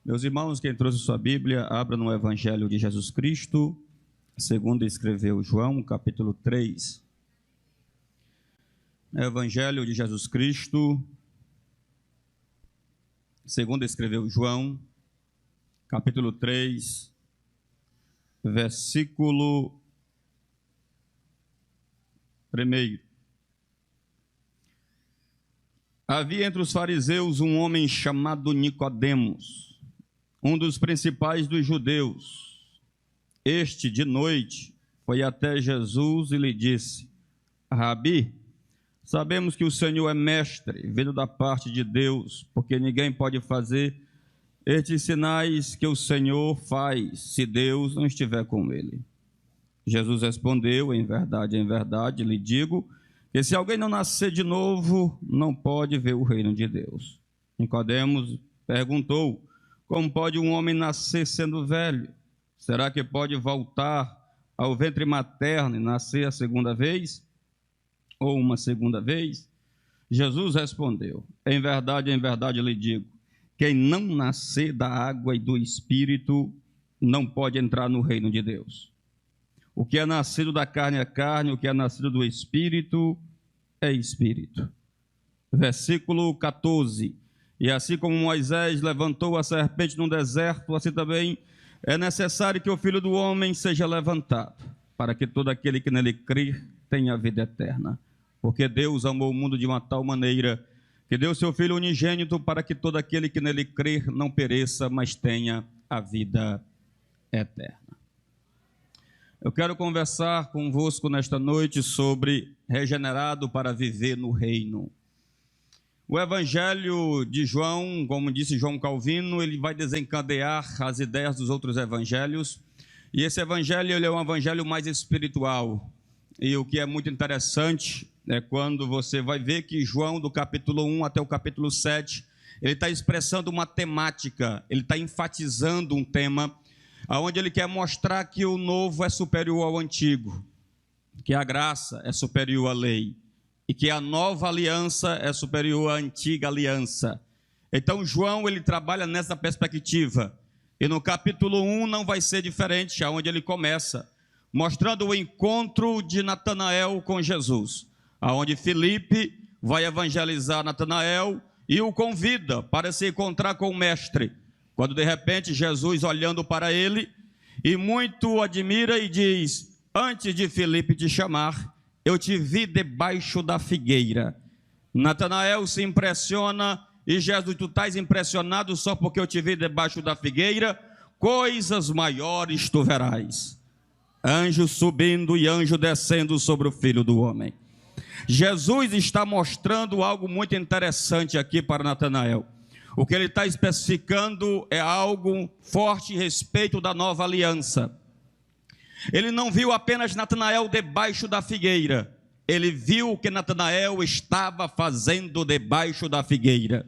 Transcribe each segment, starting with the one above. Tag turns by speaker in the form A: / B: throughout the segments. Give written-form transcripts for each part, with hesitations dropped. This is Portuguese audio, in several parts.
A: Meus irmãos, quem trouxe sua Bíblia, abra no Evangelho de Jesus Cristo, segundo escreveu João, capítulo 3. Evangelho de Jesus Cristo, segundo escreveu João, capítulo 3, versículo 1. Havia entre os fariseus um homem chamado Nicodemos, um dos principais dos judeus. Este, de noite, foi até Jesus e lhe disse: Rabi, sabemos que o Senhor é mestre, vindo da parte de Deus, porque ninguém pode fazer estes sinais que o Senhor faz, se Deus não estiver com ele. Jesus respondeu: em verdade, lhe digo, que se alguém não nascer de novo, não pode ver o reino de Deus. Nicodemos perguntou: como pode um homem nascer sendo velho? Será que pode voltar ao ventre materno e nascer a segunda vez? Ou uma segunda vez? Jesus respondeu: em verdade lhe digo, quem não nascer da água e do Espírito não pode entrar no reino de Deus. O que é nascido da carne é carne, o que é nascido do Espírito é Espírito. Versículo 14. E assim como Moisés levantou a serpente no deserto, assim também é necessário que o Filho do Homem seja levantado, para que todo aquele que nele crer tenha a vida eterna. Porque Deus amou o mundo de uma tal maneira que deu seu Filho unigênito para que todo aquele que nele crer não pereça, mas tenha a vida eterna. Eu quero conversar convosco nesta noite sobre regenerado para viver no reino. O Evangelho de João, como disse João Calvino, ele vai desencadear as ideias dos outros evangelhos, e esse evangelho ele é um evangelho mais espiritual. E o que é muito interessante é quando você vai ver que João, do capítulo 1 até o capítulo 7, ele está expressando uma temática, ele está enfatizando um tema, onde ele quer mostrar que o novo é superior ao antigo, que a graça é superior à lei, e que a nova aliança é superior à antiga aliança. Então João ele trabalha nessa perspectiva, e no capítulo 1 não vai ser diferente, aonde ele começa, mostrando o encontro de Natanael com Jesus, aonde Filipe vai evangelizar Natanael e o convida para se encontrar com o mestre, quando de repente Jesus olhando para ele, e muito o admira e diz: antes de Filipe te chamar, eu te vi debaixo da figueira. Natanael se impressiona, e Jesus, tu estás impressionado só porque eu te vi debaixo da figueira? Coisas maiores tu verás. Anjo subindo e anjo descendo sobre o Filho do Homem. Jesus está mostrando algo muito interessante aqui para Natanael. O que ele está especificando é algo forte a respeito da nova aliança. Ele não viu apenas Natanael debaixo da figueira, ele viu o que Natanael estava fazendo debaixo da figueira.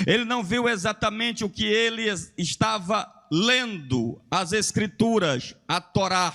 A: Ele não viu exatamente o que ele estava lendo, as Escrituras, a Torá.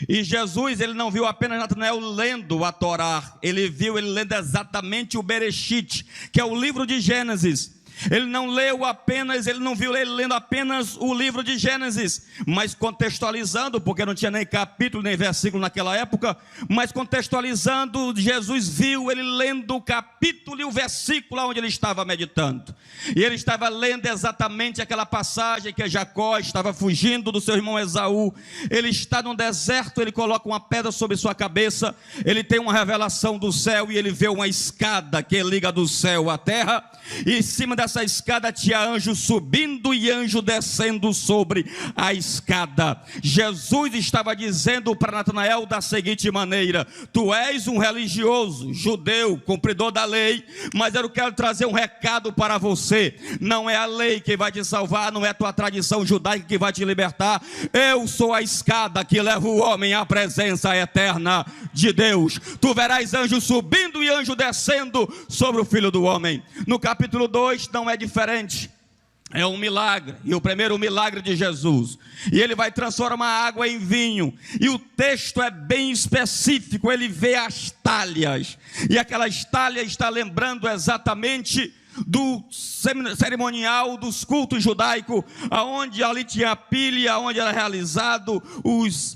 A: E Jesus, ele não viu apenas Natanael lendo a Torá, ele lendo exatamente o Bereshit, que é o livro de Gênesis. Ele não viu ele lendo apenas o livro de Gênesis, mas contextualizando, porque não tinha nem capítulo nem versículo naquela época, mas contextualizando, Jesus viu ele lendo o capítulo e o versículo onde ele estava meditando. E ele estava lendo exatamente aquela passagem que Jacó estava fugindo do seu irmão Esaú. Ele está no deserto, ele coloca uma pedra sobre sua cabeça, ele tem uma revelação do céu e ele vê uma escada que liga do céu à terra, e em cima dessa escada tinha anjo subindo e anjo descendo sobre a escada. Jesus estava dizendo para Natanael da seguinte maneira: tu és um religioso, judeu, cumpridor da lei, mas eu quero trazer um recado para você. Não é a lei que vai te salvar, não é a tua tradição judaica que vai te libertar. Eu sou a escada que leva o homem à presença eterna de Deus. Tu verás anjo subindo e anjo descendo sobre o Filho do Homem. No capítulo 2 não é diferente. É um milagre, e o primeiro milagre de Jesus, e ele vai transformar a água em vinho, e o texto é bem específico, ele vê as talhas, e aquelas talhas está lembrando exatamente do cerimonial dos cultos judaicos, aonde ali tinha a pilha, onde era realizado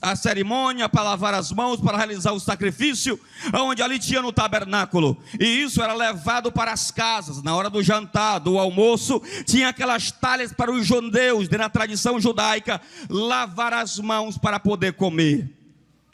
A: a cerimônia para lavar as mãos, para realizar o sacrifício, aonde ali tinha no tabernáculo, e isso era levado para as casas, na hora do jantar, do almoço, tinha aquelas talhas para os judeus, na tradição judaica, lavar as mãos para poder comer.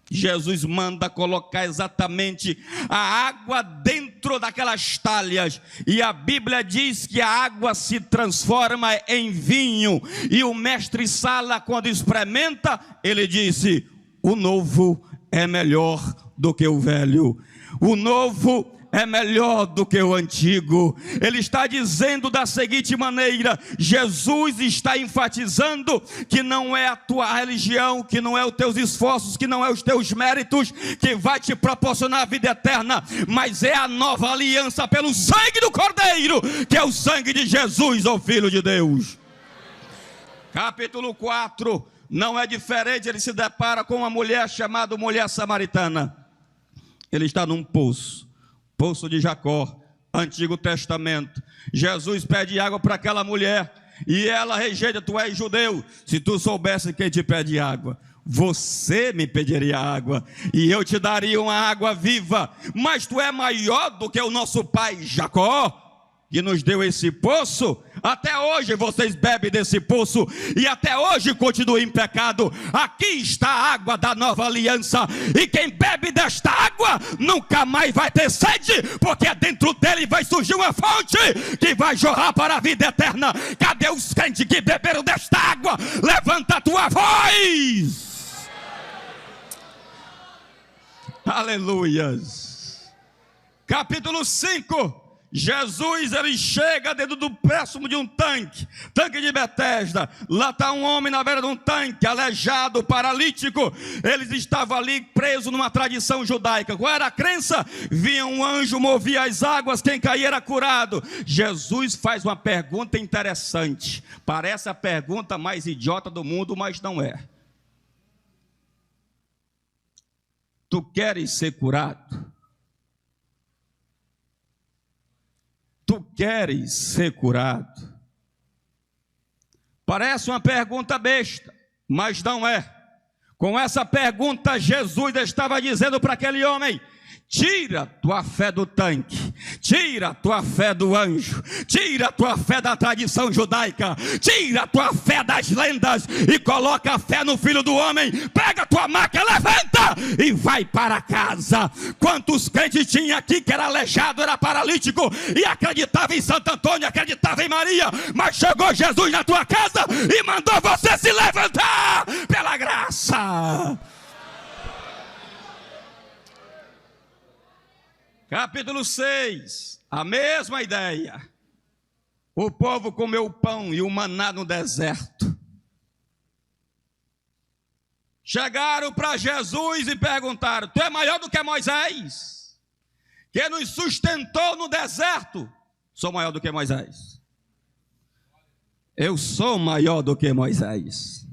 A: Jesus manda colocar exatamente a água dentro daquelas talhas, e a Bíblia diz que a água se transforma em vinho, e o mestre Sala, quando experimenta, ele disse: o novo é melhor do que o velho, o novo é melhor do que o antigo. Ele está dizendo da seguinte maneira: Jesus está enfatizando que não é a tua religião, que não é os teus esforços, que não é os teus méritos que vai te proporcionar a vida eterna, mas é a nova aliança pelo sangue do Cordeiro, que é o sangue de Jesus, o Filho de Deus. Capítulo 4 não é diferente. Ele se depara com uma mulher chamada mulher samaritana. Ele está num poço de Jacó, Antigo Testamento. Jesus pede água para aquela mulher, e ela rejeita: tu és judeu, se tu soubesse quem te pede água, você me pediria água, e eu te daria uma água viva. Mas tu é maior do que o nosso pai Jacó, que nos deu esse poço. Até hoje vocês bebem desse poço, e até hoje continuam em pecado. Aqui está a água da nova aliança, e quem bebe desta água nunca mais vai ter sede, porque dentro dele vai surgir uma fonte que vai jorrar para a vida eterna. Cadê os crentes que beberam desta água? Levanta a tua voz. Aleluias. Capítulo 5. Jesus, ele chega dentro do próximo de um tanque de Betesda. Lá está um homem na beira de um tanque, aleijado, paralítico. Eles estavam ali presos numa tradição judaica. Qual era a crença? Vinha um anjo, movia as águas, quem caía era curado. Jesus faz uma pergunta interessante. Parece a pergunta mais idiota do mundo, mas não é. Tu queres ser curado? Tu queres ser curado? Parece uma pergunta besta, mas não é. Com essa pergunta, Jesus estava dizendo para aquele homem: tira tua fé do tanque, tira tua fé do anjo, tira tua fé da tradição judaica, tira tua fé das lendas e coloca a fé no Filho do Homem. Pega tua maca, levanta e vai para casa. Quantos crentes tinha aqui que era aleijado, era paralítico, e acreditava em Santo Antônio, acreditava em Maria, mas chegou Jesus na tua casa e mandou você se levantar pela graça. Capítulo 6, a mesma ideia. O povo comeu o pão e o maná no deserto. Chegaram para Jesus e perguntaram: tu é maior do que Moisés, que nos sustentou no deserto? Sou maior do que Moisés. Eu sou maior do que Moisés.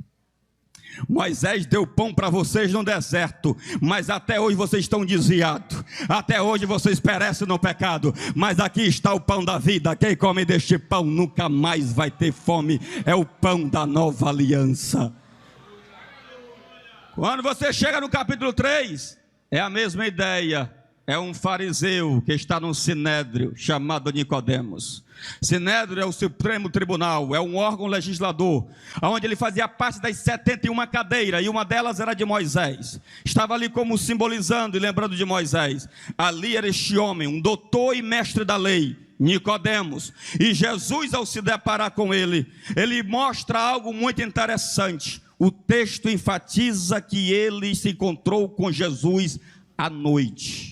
A: Moisés deu pão para vocês no deserto, mas até hoje vocês estão desviados, até hoje vocês perecem no pecado, mas aqui está o pão da vida. Quem come deste pão nunca mais vai ter fome. É o pão da nova aliança. Quando você chega no capítulo 3, é a mesma ideia. É um fariseu que está num sinédrio chamado Nicodemos. Sinédrio é o Supremo Tribunal, é um órgão legislador, onde ele fazia parte das 71 cadeiras, e uma delas era de Moisés. Estava ali como simbolizando e lembrando de Moisés. Ali era este homem, um doutor e mestre da lei, Nicodemos. E Jesus, ao se deparar com ele, ele mostra algo muito interessante. O texto enfatiza que ele se encontrou com Jesus à noite.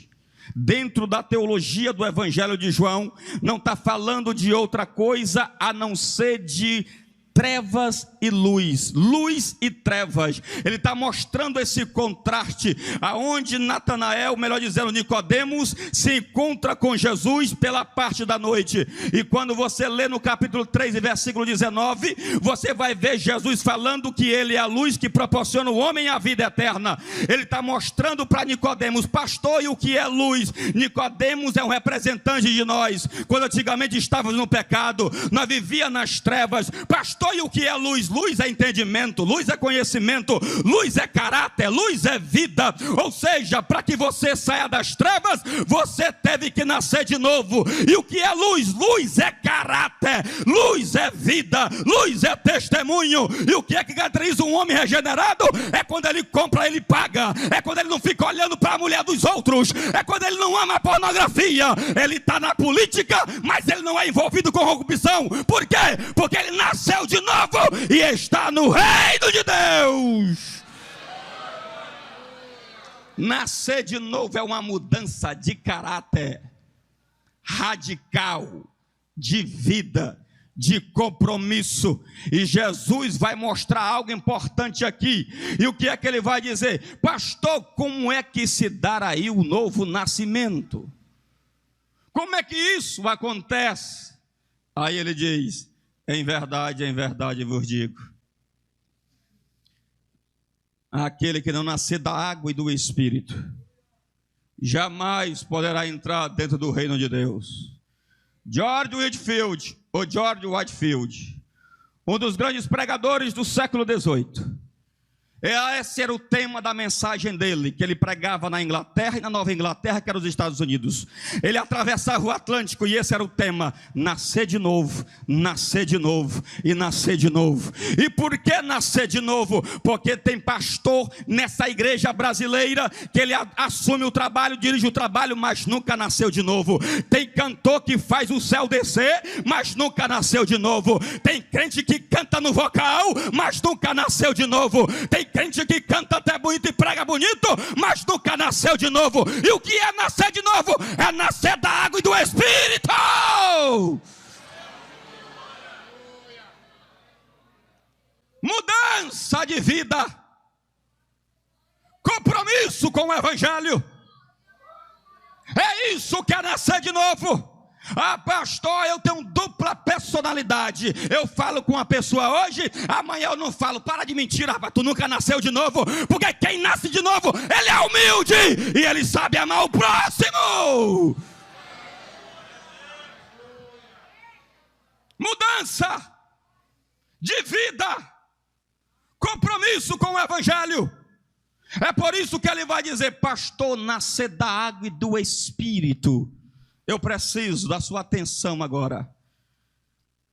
A: Dentro da teologia do Evangelho de João, não está falando de outra coisa a não ser de trevas e luz, luz e trevas. Ele está mostrando esse contraste, aonde Natanael, melhor dizendo, Nicodemos, se encontra com Jesus pela parte da noite. E quando você lê no capítulo 3 e versículo 19, você vai ver Jesus falando que ele é a luz que proporciona ao homem a vida eterna. Ele está mostrando para Nicodemos: pastor, e o que é luz? Nicodemos é um representante de nós. Quando antigamente estávamos no pecado, nós vivíamos nas trevas. Pastor, e o que é luz? Luz é entendimento, luz é conhecimento, luz é caráter, luz é vida. Ou seja, para que você saia das trevas, você teve que nascer de novo. E o que é luz? Luz é caráter, luz é vida, luz é testemunho. E o que é que caracteriza um homem regenerado? É quando ele compra, ele paga. É quando ele não fica olhando para a mulher dos outros. É quando ele não ama a pornografia. Ele está na política, mas ele não é envolvido com corrupção. Por quê? Porque ele nasceu de novo e está no reino de Deus. Nascer de novo é uma mudança de caráter radical, de vida, de compromisso. E Jesus vai mostrar algo importante aqui. E o que é que ele vai dizer? Pastor, como é que se dará aí o novo nascimento? Como é que isso acontece? Aí ele diz: em verdade vos digo, aquele que não nascer da água e do Espírito, jamais poderá entrar dentro do reino de Deus. George Whitefield, um dos grandes pregadores do século XVIII, esse era o tema da mensagem dele, que ele pregava na Inglaterra e na Nova Inglaterra, que era os Estados Unidos. Ele atravessava o Atlântico e esse era o tema: nascer de novo, nascer de novo e nascer de novo. E por que nascer de novo? Porque tem pastor nessa igreja brasileira que ele assume o trabalho, dirige o trabalho, mas nunca nasceu de novo. Tem cantor que faz o céu descer, mas nunca nasceu de novo. Tem crente que canta no vocal, mas nunca nasceu de novo. Tem crente que canta até bonito e prega bonito, mas nunca nasceu de novo. E o que é nascer de novo? É nascer da água e do Espírito. Mudança de vida, compromisso com o Evangelho. É isso que é nascer de novo. Ah, pastor, eu tenho dupla personalidade. Eu falo com uma pessoa hoje, amanhã eu não falo. Para de mentir, rapaz, tu nunca nasceu de novo. Porque quem nasce de novo, ele é humilde e ele sabe amar o próximo. Mudança de vida, compromisso com o Evangelho. É por isso que ele vai dizer: pastor, nascer da água e do Espírito. Eu preciso da sua atenção agora,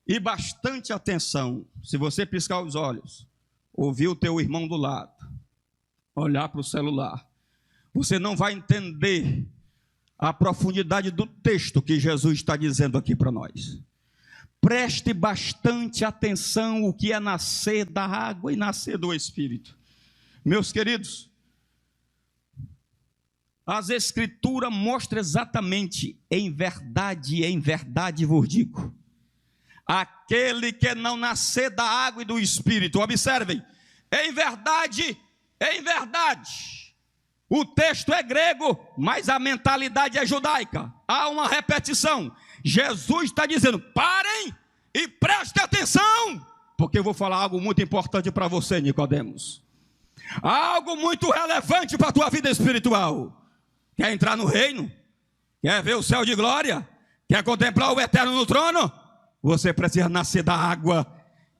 A: e bastante atenção. Se você piscar os olhos, ouvir o teu irmão do lado, olhar para o celular, você não vai entender a profundidade do texto que Jesus está dizendo aqui para nós. Preste bastante atenção o que é nascer da água e nascer do Espírito. Meus queridos, as Escrituras mostram exatamente: em verdade vos digo, aquele que não nascer da água e do Espírito. Observem, em verdade. O texto é grego, mas a mentalidade é judaica. Há uma repetição. Jesus está dizendo: parem e prestem atenção, porque eu vou falar algo muito importante para você, Nicodemos. Algo muito relevante para a tua vida espiritual. Quer entrar no reino? Quer ver o céu de glória? Quer contemplar o eterno no trono? Você precisa nascer da água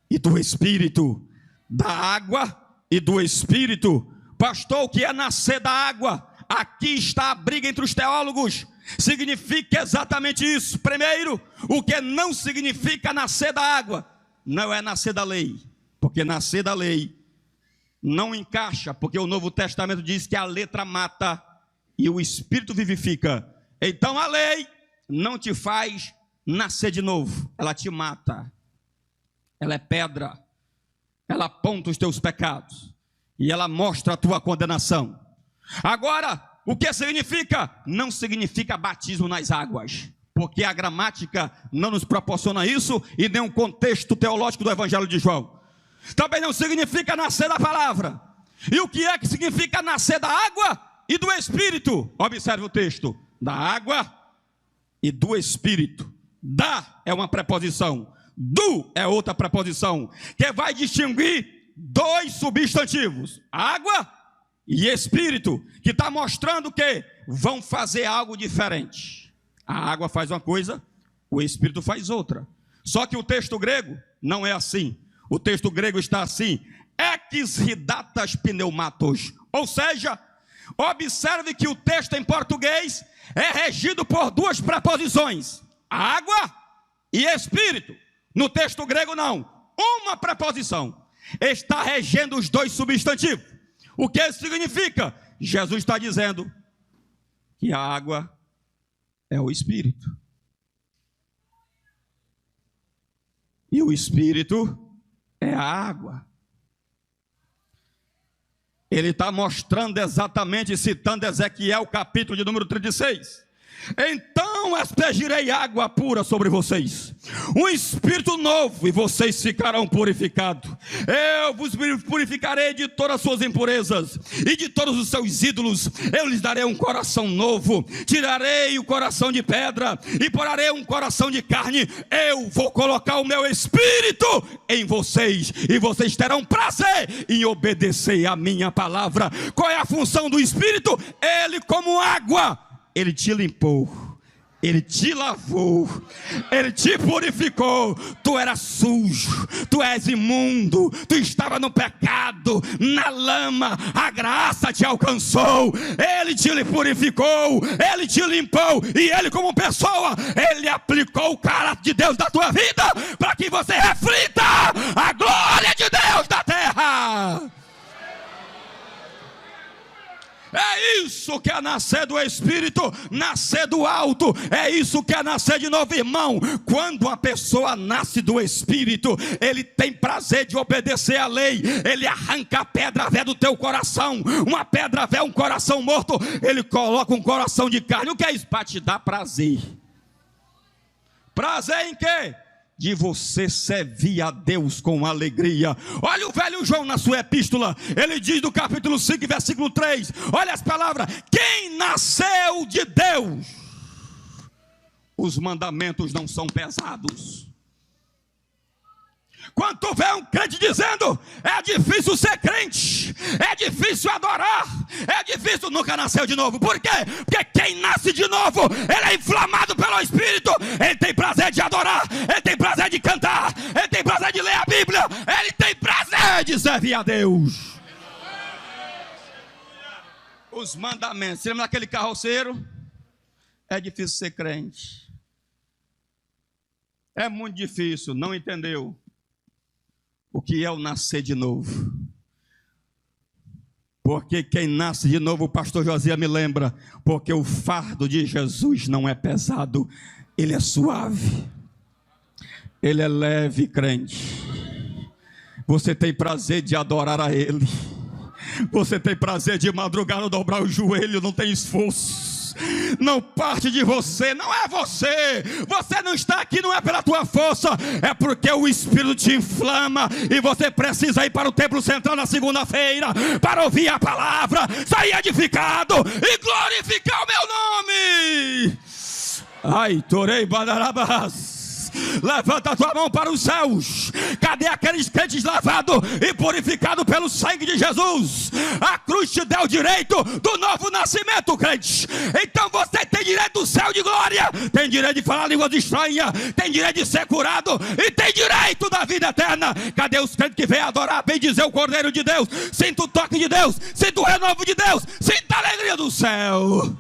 A: e do Espírito. Da água e do Espírito. Pastor, o que é nascer da água? Aqui está a briga entre os teólogos. Significa exatamente isso. Primeiro, o que não significa nascer da água? Não é nascer da lei. Porque nascer da lei não encaixa. Porque o Novo Testamento diz que a letra mata e o Espírito vivifica. Então a lei não te faz nascer de novo, ela te mata. Ela é pedra, ela aponta os teus pecados e ela mostra a tua condenação. Agora, o que significa? Não significa batismo nas águas. porque a gramática não nos proporciona isso e nem um contexto teológico do Evangelho de João. Também não significa nascer da palavra. E o que é que significa nascer da água e do Espírito? Observe o texto: da água e do Espírito. Da é uma preposição, do é outra preposição, que vai distinguir dois substantivos, água e Espírito, que está mostrando que vão fazer algo diferente. A água faz uma coisa, o Espírito faz outra. Só que o texto grego não é assim. O texto grego está assim: ex hidatas pneumatos. Ou seja, observe que o texto em português é regido por duas preposições, água e Espírito. No texto grego não, uma preposição está regendo os dois substantivos. O que isso significa? Jesus está dizendo que a água é o Espírito e o Espírito é a água. Ele está mostrando exatamente, citando Ezequiel, capítulo de número 36. Então aspergirei água pura sobre vocês, um espírito novo, e vocês ficarão purificados. Eu vos purificarei de todas as suas impurezas e de todos os seus ídolos. Eu lhes darei um coração novo, tirarei o coração de pedra e porarei um coração de carne. Eu vou colocar o meu espírito em vocês e vocês terão prazer em obedecer a minha palavra. Qual é a função do espírito? Ele, como água, ele te limpou, ele te lavou, ele te purificou. Tu eras sujo, tu és imundo, tu estava no pecado, na lama. A graça te alcançou, ele te purificou, ele te limpou. E ele, como pessoa, ele aplicou o caráter de Deus na tua vida, para que você reflita a glória de Deus na terra. É isso que é nascer do Espírito, nascer do alto. É isso que é nascer de novo, irmão. Quando uma pessoa nasce do Espírito, ele tem prazer de obedecer à lei. Ele arranca a pedra velha do teu coração. Uma pedra velha, um coração morto, ele coloca um coração de carne. O que é isso? Para te dar prazer. Prazer em quê? De você servir a Deus com alegria. Olha o velho João na sua epístola, ele diz no capítulo 5, versículo 3, olha as palavras: quem nasceu de Deus, os mandamentos não são pesados. Quando tu vê um crente dizendo, é difícil ser crente, é difícil adorar, é difícil, nunca nasceu de novo. Por quê? Porque quem nasce de novo, ele é inflamado pelo Espírito. Ele tem prazer de adorar, ele tem prazer de cantar, ele tem prazer de ler a Bíblia, ele tem prazer de servir a Deus. Os mandamentos, você lembra daquele carroceiro? É difícil ser crente, é muito difícil, não entendeu o que é o nascer de novo. Porque quem nasce de novo, o pastor Josias me lembra, porque o fardo de Jesus não é pesado, ele é suave, ele é leve, crente. Você tem prazer de adorar a ele, você tem prazer de madrugar, não dobrar o joelho, não tem esforço. Não parte de você, não é você. Você não está aqui, não é pela tua força, é porque o Espírito te inflama. E você precisa ir para o templo central na segunda-feira para ouvir a palavra, sair edificado e glorificar o meu nome. Ai, torei badarabas. Levanta a tua mão para os céus. Cadê aqueles crentes lavados e purificados pelo sangue de Jesus? A cruz te deu o direito do novo nascimento, crente. Então você tem direito do céu de glória, tem direito de falar línguas estranhas, tem direito de ser curado e tem direito da vida eterna. Cadê os crentes que vêm adorar, bem dizer o Cordeiro de Deus? Sinta o toque de Deus, sinta o renovo de Deus, sinta a alegria do céu.